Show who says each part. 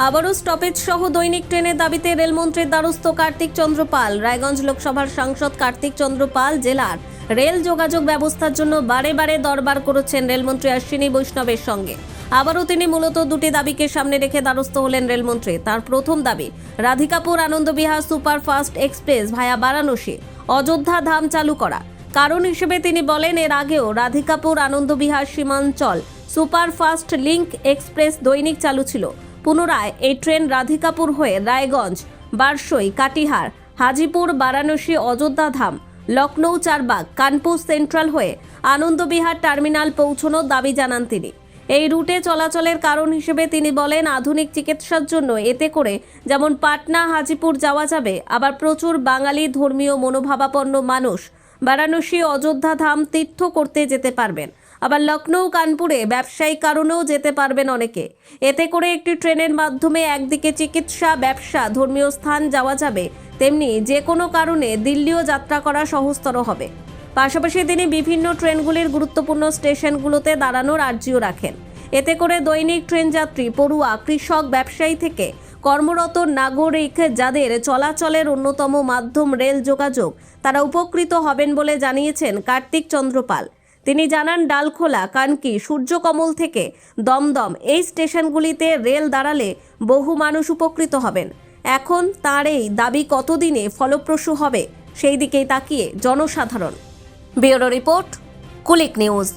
Speaker 1: আবারও স্টপেজ সহ দৈনিক ট্রেনের দাবিতে রেলমন্ত্রীর দ্বারস্থ কার্তিক চন্দ্র পাল। রায়গঞ্জ লোকসভার সাংসদ কার্তিক চন্দ্র পাল জেলার রেল যোগাযোগ ব্যবস্থার জন্য বারে বারে দরবার করেছেন রেলমন্ত্রী অশ্বিনী বৈষ্ণবের সঙ্গে। আবারও তিনি মূলত দুটি দাবিকে সামনে রেখে দ্বারস্থ হলেন রেলমন্ত্রী। তার প্রথম দাবি, Radhikapur Anand Vihar superfast express via Varanasi Ayodhya Dham চালু করা। কারণ হিসেবে তিনি বলেন, এর আগেও Radhikapur Anand Vihar Seemanchal superfast link express দৈনিক চালু ছিল। পুনরায় এই ট্রেন রাধিকাপুর হয়ে রায়গঞ্জ, বারসই, কাটিহার, হাজিপুর, বারাণসী, অযোধ্যা ধাম, লখনৌ, চারবাগ, কানপুর সেন্ট্রাল হয়ে আনন্দবিহার টার্মিনাল পৌঁছানোর দাবি জানান তিনি। এই রুটে চলাচলের কারণ হিসেবে তিনি বলেন, আধুনিক চিকিৎসার জন্য এতে করে যেমন পাটনা, হাজিপুর যাওয়া যাবে, আবার প্রচুর বাঙালি ধর্মীয় মনোভাবাপন্ন মানুষ বারাণসী, অযোধ্যা ধাম তীর্থ করতে যেতে পারবেন। আবার লখনৌ, কানপুরে ব্যবসায়িক কারণেও যেতে পারবেন অনেকে। এতে করে একটি ট্রেনের মাধ্যমে একদিকে চিকিৎসা, ব্যবসা, ধর্মীয় স্থান যাওয়া যাবে, তেমনি যে কোনো কারণে দিল্লিও যাত্রা করা সহজতর হবে। পাশাপাশি তিনি বিভিন্ন ট্রেনগুলির গুরুত্বপূর্ণ স্টেশনগুলোতে দাঁড়ানোর আর্জিও রাখেন। এতে করে দৈনিক ট্রেন যাত্রী, পড়ুয়া, কৃষক, ব্যবসায়ী থেকে কর্মরত নাগরিক যাদের চলাচলের অন্যতম মাধ্যম রেল যোগাযোগ, তারা উপকৃত হবেন বলে জানিয়েছেন কার্তিক চন্দ্র পাল। তিনি জানান, ডালখোলা, কানকি, সূর্যকমল থেকে দমদম এই স্টেশনগুলিতে রেল দাঁড়ালে বহু মানুষ উপকৃত হবেন। এখন তার এই দাবি কতদিনে ফলপ্রসূ হবে সেই দিকেই তাকিয়ে জনসাধারণ। Bureau report, Kulik news.